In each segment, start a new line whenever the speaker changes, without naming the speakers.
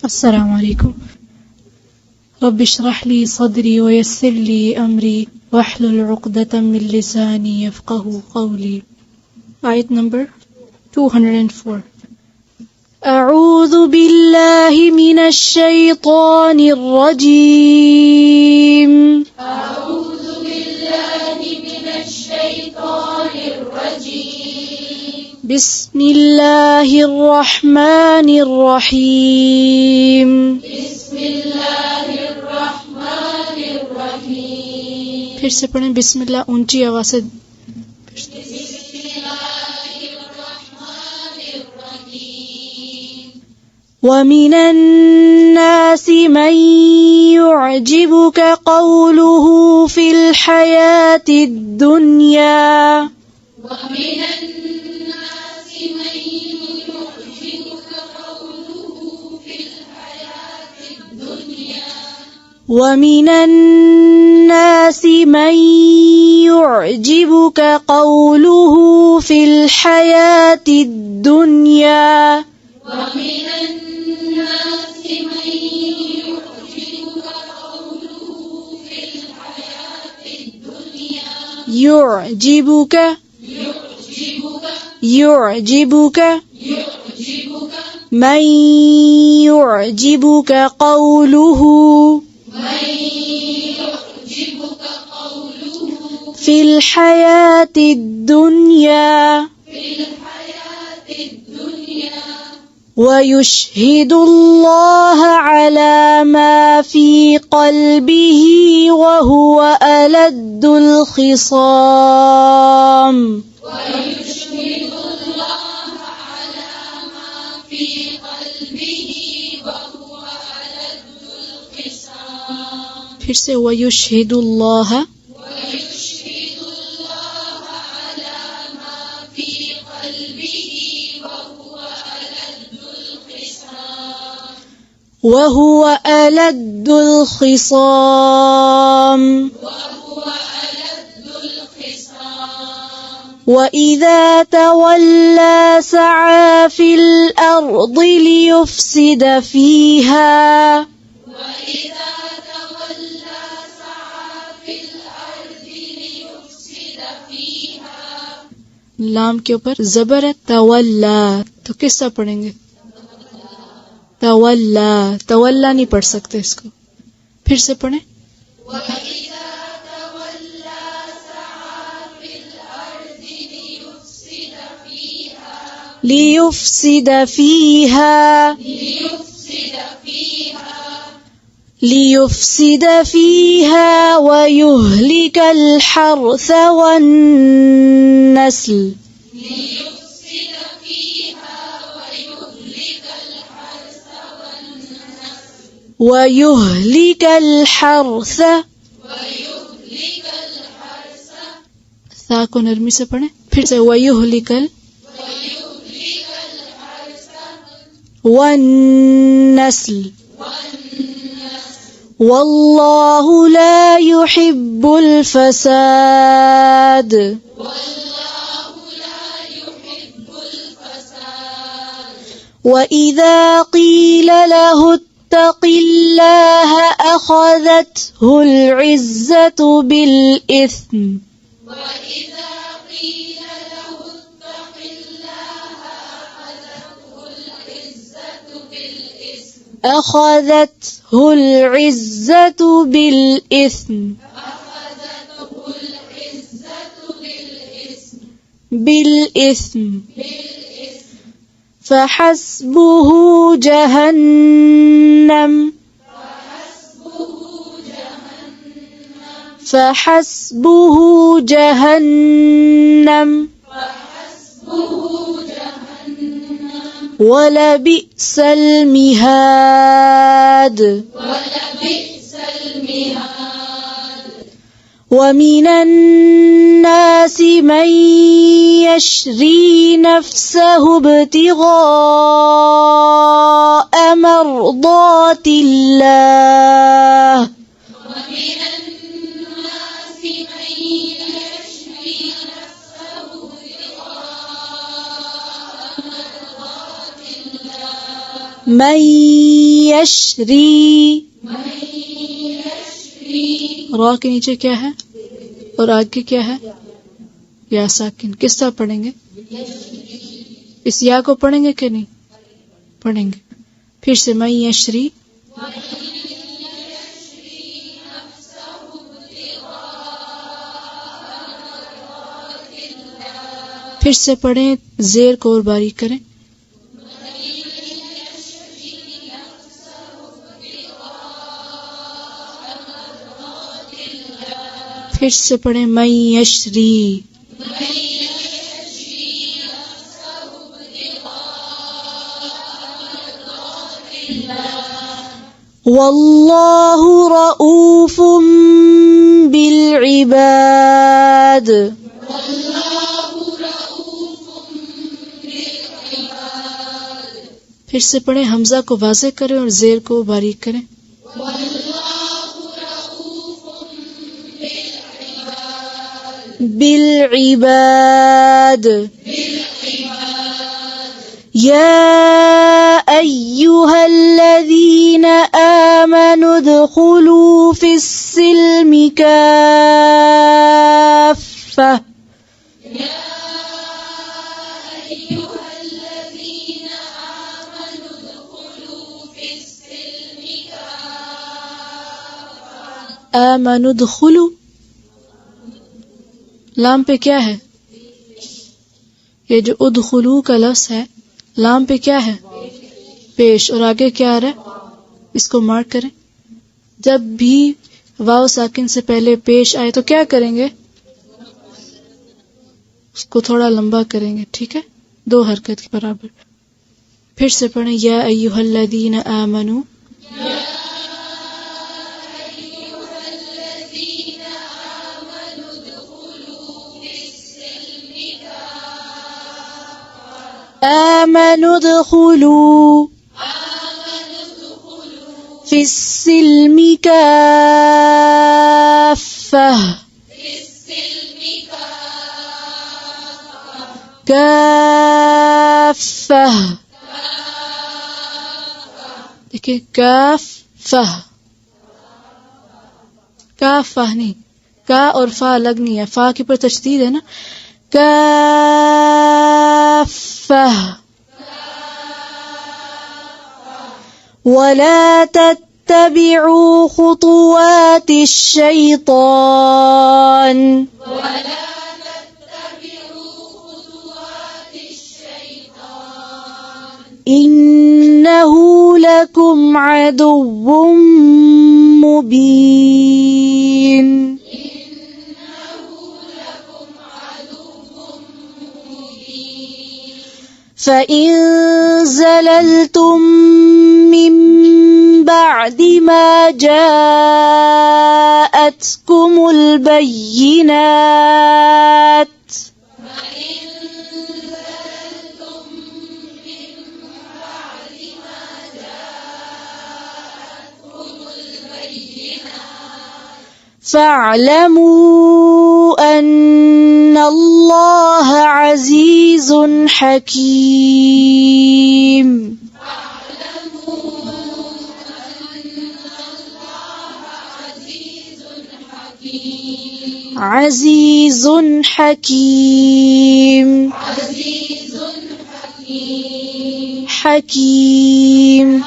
السلام علیکم. رب اشرح لي صدري ويسر لي أمري واحلل عقدة من لساني يفقهوا قولي. آیت نمبر 204. أعوذ بالله من الشيطان الرجيم.
أعوذ بالله من الشيطان الرجيم.
بسم الله الرحمن الرحيم.
بسم الله الرحمن الرحيم.
پھر سے پڑھیں بسم اللہ اونچی آواز سے.
بسم الله الرحمن الرحيم.
وَمِنَ النَّاسِ مَن يُعْجِبُكَ قَوْلُهُ فِي الْحَيَاةِ الدُّنْيَا
ومن الناس من يعجبك قوله في الحياة الدنيا.
وَمِنَ النَّاسِ مَن يُعْجِبُكَ قَوْلُهُ فِي الْحَيَاةِ الدُّنْيَا
ومن الناس من يعجبك قوله في الحياة الدنيا.
يُعْجِبُكَ
يعجبك
مَن يُعْجِبُكَ قَوْلُهُ
من يعجبك قوله
فِي الْحَيَاةِ الدُّنْيَا
في الحياة الدنيا.
وَيُشْهِدُ اللَّهَ عَلَى مَا فِي قَلْبِهِ وَهُوَ أَلَدُّ الْخِصَامِ.
ويشهد الله على ما في قلبه وهو ألد الخصام.
پھر سے وَيُشْهِدُ اللَّهَ
ويشهد الله على ما في قلبه وهو ألد الخصام.
وَهُوَ أَلَدُّ الْخِصَامِ.
وهو ألد الخصام.
وَإِذَا تَوَلَّى سَعَى فِي الْأَرْضِ لِيُفْسِدَ فِيهَا.
وإذا تولى سعى في الأرض ليفسد فيها.
لام کے اوپر زبر ہے تولا، تو کس طرح پڑھیں گے؟ تولا، تولا نہیں پڑھ سکتے اس کو. پھر سے پڑھیں.
وإذا تولى سعى في الأرض ليفسد فيها.
لِيُفْسِدَ فِيهَا
ليفسد فيها
وَيُهْلِكَ الْحَرْثَ وَالنَّسْلَ.
ليفسد فيها ويهلك الحرث والنسل.
وَيُهْلِكَ الْحَرْثَ
ويهلك الحرث
ثا کو نرمی سے پڑھیں. پھر سے وَيُهْلِكَ
ويهلك الحرث
وَالنَّسْلَ. وَاللَّهُ لَا يُحِبُّ الْفَسَادَ.
والله لا يحب الفساد.
وَإِذَا قِيلَ لَهُ اتَّقِ اللَّهَ أَخَذَتْهُ الْعِزَّةُ بِالْإِثْمِ.
وإذا قيل له اتق الله أخذته العزة بالإثم.
أخذته العزة بالإثم. فحسبه جهنم. وَلَبِئْسَ الْمِهَادُ. وَمِنَ النَّاسِ مَن يَشْرِي نَفْسَهُ ابْتِغَاءَ مَرْضَاتِ اللَّهِ.
من یشری،
را کے نیچے کیا ہے اور آگے کیا ہے؟ یا ساکن. کس طرح پڑھیں گے؟ اس یا کو پڑھیں گے کہ نہیں؟ پڑھیں گے. پھر سے من یشری، پھر سے پڑھیں، زیر کو اور باریک کریں. پھر سے پڑھیں من یشری.
واللہ رؤوف بالعباد.
پھر سے پڑھیں، حمزہ کو واضح کریں اور زیر کو باریک کریں.
بالعباد. یا ایہا الذین آمنوا ادخلوا فی السلم کافہ.
آمنوا ادخلوا، لام پہ کیا ہے؟ یہ جو ادخلو کا لفظ ہے لام پہ کیا ہے؟ پیش. اور آگے کیا آ رہا ہے؟ اس کو مارک کریں. جب بھی واو ساکن سے پہلے پیش آئے تو کیا کریں گے؟ اس کو تھوڑا لمبا کریں گے. ٹھیک ہے، 2 حرکت کے برابر. پھر سے پڑھیں یا ایھا الذین آمنوا.
آمنوا ادخلوا فی السلم کافہ. کافہ.
دیکھیں کاف فہ، کاف فہ نہیں، کا اور فا الگ نہیں ہے، فا کے اوپر تشدید ہے نا.
کافہ. ولا تتبعوا خطوات الشیطان. إنه لكم عدو مبين. فإن زللتم من بعد ما جاءتكم البينات فاعلموا أن الله عزيز حكيم. عزيز حكيم. حكيم.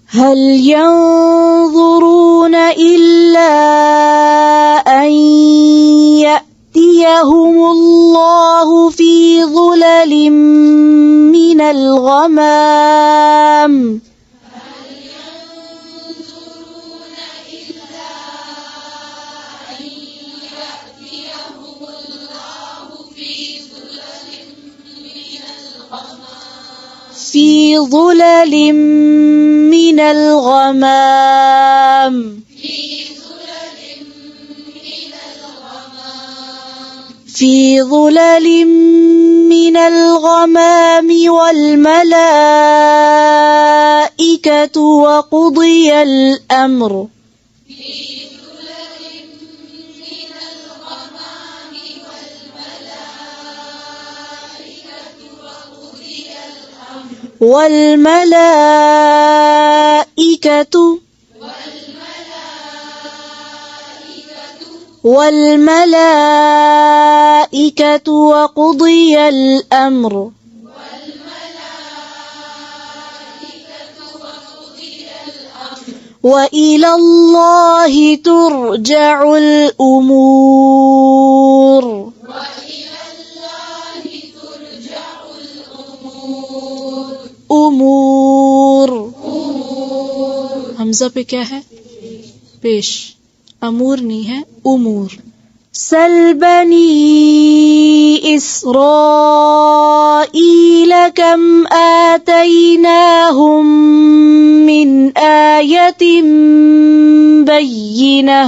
هل ينظرون إلا أن يأتيهم الله في ظلل من الغمام. في ظلل من الغمام. في ظلل من الغمام والملائكة وقضي الأمر. والملائكة وقضي الأمر وإلى الله ترجع الأمور. امور
حمزہ پہ کیا ہے؟ پیش. امور نہیں ہے، امور.
سل بنی اسرائیل کم آتیناہم من آیت بینہ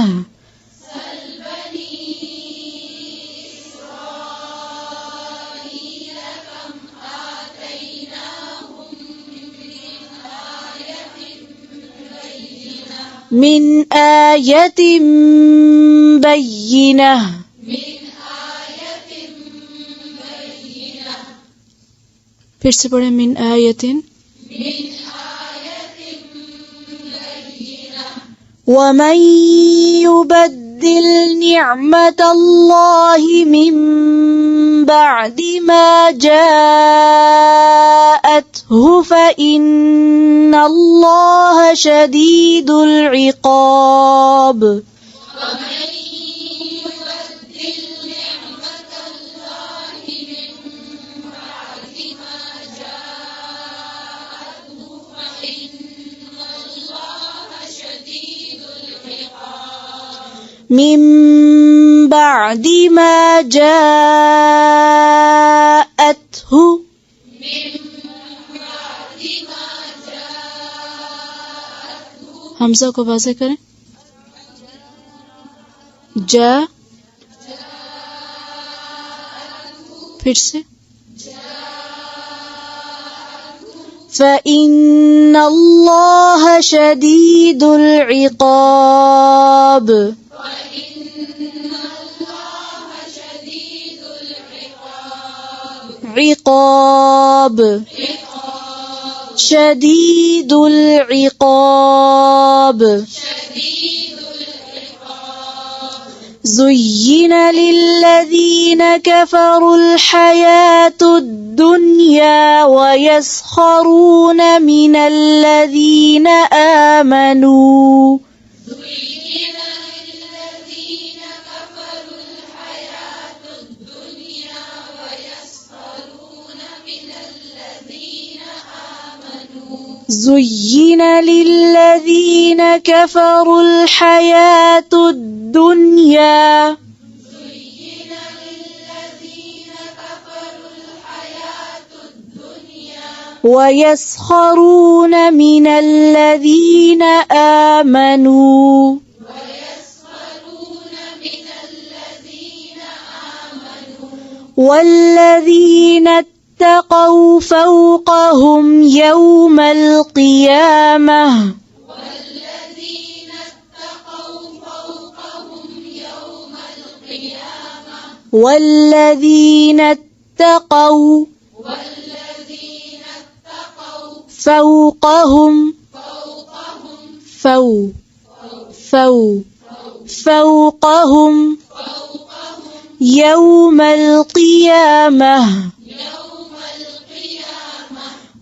من آیت بینہ.
پھر سے پڑھیں من آیتن.
ومن يبدل نعمة الله من بعد ما جاءته فإن الله شديد العقاب. من بعد ما جاءته
حمزہ کو واضح کریں. جا پھر سے
فإن الله شديد العقاب. عقاب شدید العقاب. زين للذين كفروا الحياة الدنيا ويسخرون من الذين آمنوا زين للذين كفروا الحياة الدنيا ويسخرون من الذين آمنوا والذين اتقوا فوقهم يوم القيامة والذين اتقوا فوقهم فوقهم يوم القيامة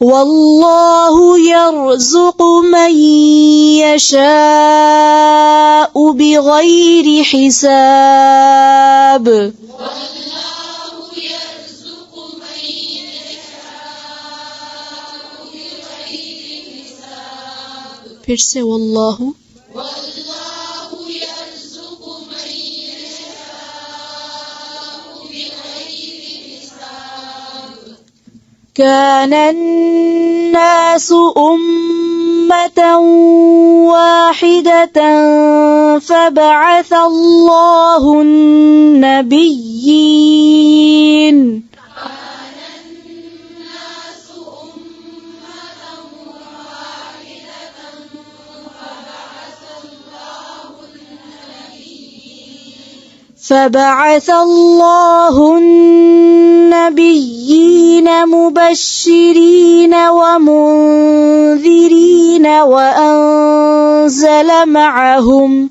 والله يرزق من يشاء بغير حساب.
پھر سے واللہ
كان الناس أمة واحدة فبعث الله النبيين فبعث الله النبيين مبشرين ومنذرين وأنزل معهم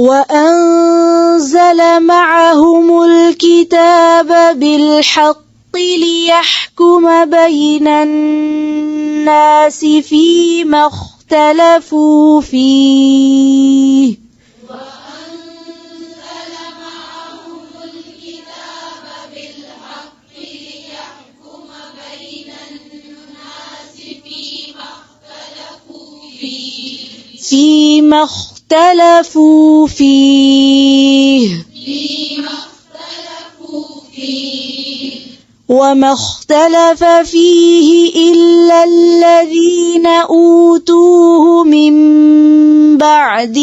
وأنزل معهم الكتاب بالحق ليحكم بين الناس فيما اختلفوا فيه فيما اختلفوا فيه وما اختلف فيه إلا الذين أوتوه من بعد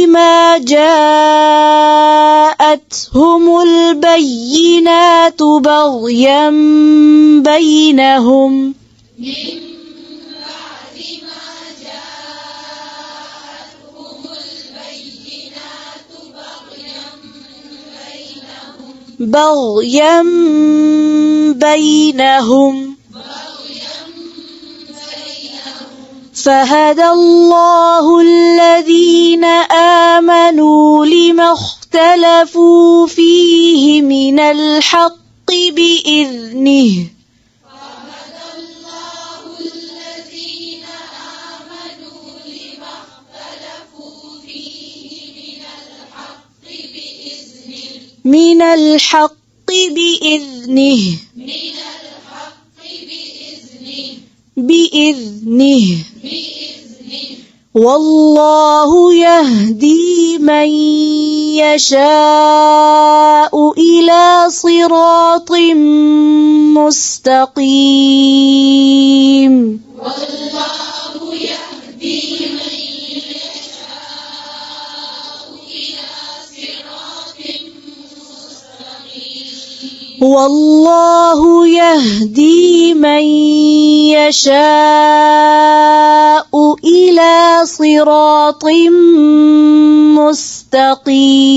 ما جاءتهم البينات بغيا بينهم فهدى الله الذين آمنوا لما اختلفوا فيه من الحق بإذنه بإذنه والله يهدي من يشاء إلى صراط مستقيم والله يهدي من يشاء إلى صراط مستقيم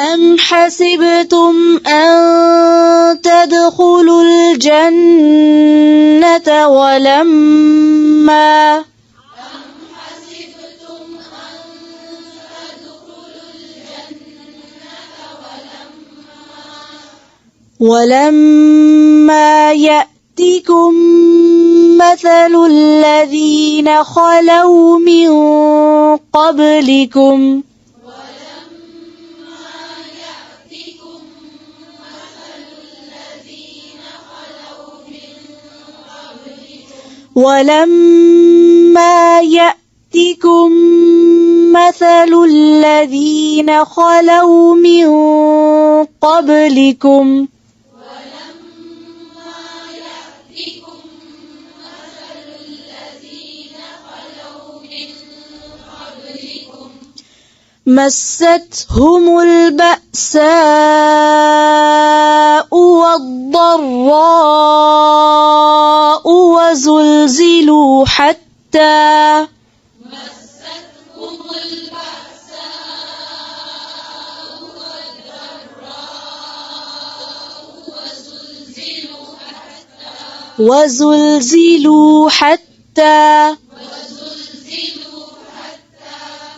أم حسبتم أن تدخلوا الجنة ولما يأتكم مثل الذين خلوا من قبلكم ولما يأتكم مثل الذين خلوا من قبلكم مستهم البأساء والضراء وزلزلوا حتى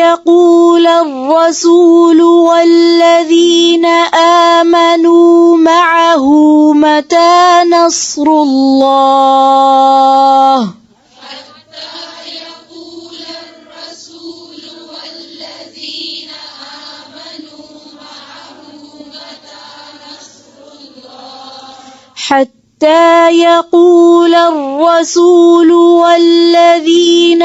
يقول الرسول والذين آمنوا معه متى نصر الله حتى يقول الرسول والذين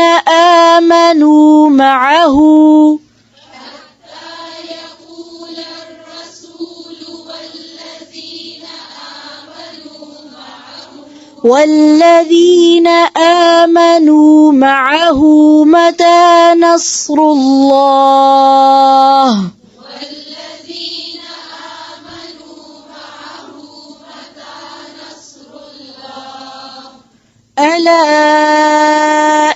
آمنوا معه متى نصر الله ألا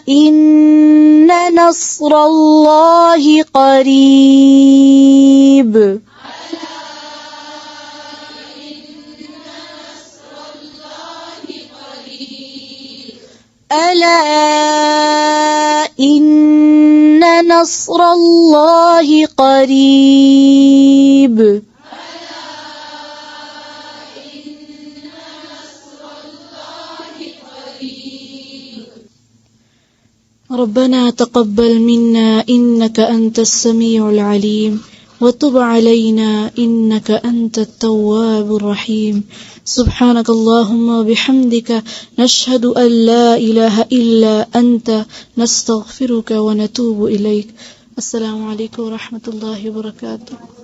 إن نصر الله قريب ألا إن نصر الله قريب
ربنا تقبل منا إنك أنت السميع العليم وتب علينا إنك أنت التواب الرحيم سبحانك اللهم وبحمدك نشهد أن لا إله إلا أنت نستغفرك ونتوب إليك. السلام عليكم ورحمة الله وبركاته.